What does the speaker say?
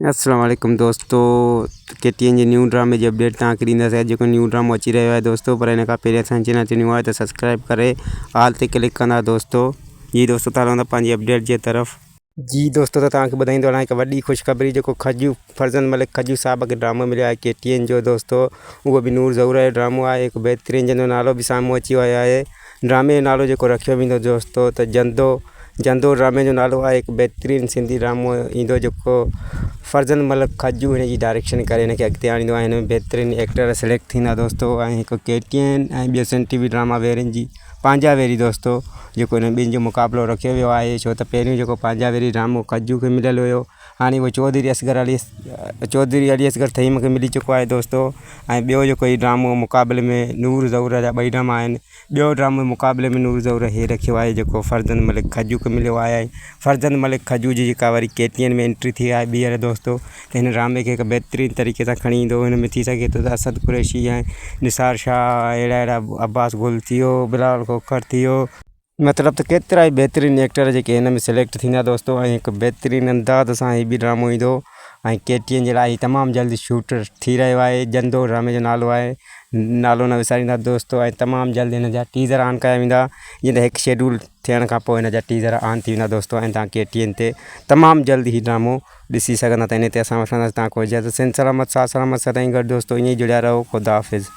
अस्सलाम वालेकुम दोस्तों। KTN जे न्यू ड्रामे जी अपडेट तव्हांखे ॾींदासीं। जेको न्यू ड्रामो अची रहियो आहे दोस्तों, पर हिन खां पहिरियों असांजे चैनल ते न्यू आहे त सब्सक्राइब करे ऑल ते क्लिक कंदा दोस्तों। जी दोस्तों, तव्हां रहंदा पंहिंजी अपडेट जे तरफ़। जी दोस्तों, त तव्हांखे ॿुधाईंदो हाणे हिकु वॾी ख़ुशख़बरी, जेको खजू फरज़ंद मलिक खजू साहब खे ड्रामो मिलियो आहे KTN जो दोस्तों। उहो बि नूर ज़हूरा जो ड्रामो आहे। हिकु बहितरीनु जंहिंजो नालो बि साम्हूं अची वियो आहे। ड्रामे जो नालो जेको रखियो वेंदो दोस्तों त जंदो ड्रामे जो नालो आहे। हिकु बहितरीनु सिंधी ड्रामो ईंदो जेको फरज़ंद मलिक खजू हिन जी डायरेक्शन करे हिन खे अॻिते आणींदो आहे। हिन में बहितरीनु एक्टर सिलेक्ट थींदा दोस्तों। ऐं हिकु KTN ऐं ॿियो सन TV ड्रामा वेरियुनि जी पंहिंजा वेरी दोस्तों, जेको हिन ॿिनि जो मुक़ाबिलो रखियो वियो आहे। छो त पहिरियों जेको पंहिंजा वेरी ड्रामो खजू खे मिलियलु हुयो, हाणे उहो चौधरी अली असगर तहीम खे मिली चुको आहे दोस्तों। ऐं ॿियो जेको हीउ ड्रामो मुक़ाबले में नूर ज़हूरा जा ॿई ड्रामा आहिनि। ॿियो ड्रामो मुक़ाबले में नूर ज़हूरा हे रखियो आहे जेको फरज़ंद मलिक खजू खे मिलियो आहे। फरज़ंद मलिक खजू जी जेका वरी KTN में एंट्री थी आहे ॿीहर दोस्तों, त हिन ड्रामे खे हिकु बहितरीनु तरीक़े सां खणी ईंदो। हिन में थी सघे थो त असद कुरैशी ऐं निसार शाह, अहिड़ा अब्बास गुल थी वियो, बिलाल खोखर थी वियो, मतिलबु त केतिरा ई बहितरीनु एक्टर जेके हिन में सिलेक्ट थींदा दोस्तों। ऐं हिकु बहितरीनु अंदाज़ सां हीउ बि ड्रामो ईंदो। ऐं KTN जे लाइ तमामु जल्दी शूट थी रहियो आहे। जंदो ड्रामे जो नालो आहे, नालो न विसारींदा दोस्तों। ऐं तमामु जल्दी हिन जा टीज़र ऑन कया वेंदा। जीअं त हिकु शेड्यूल थियण खां पोइ हिन जा टीज़र ऑन थी वेंदा दोस्तों। ऐं तव्हां KTN ते तमामु जल्दी हीउ ड्रामो ॾिसी सघंदा। त हिन ते असां वठंदासीं तव्हां को इजाज़त। सलामत सां सलामत सां ताईं गॾु दोस्तों। ईअं ई जुड़िया रहो। ख़ुदा हाफ़िज़।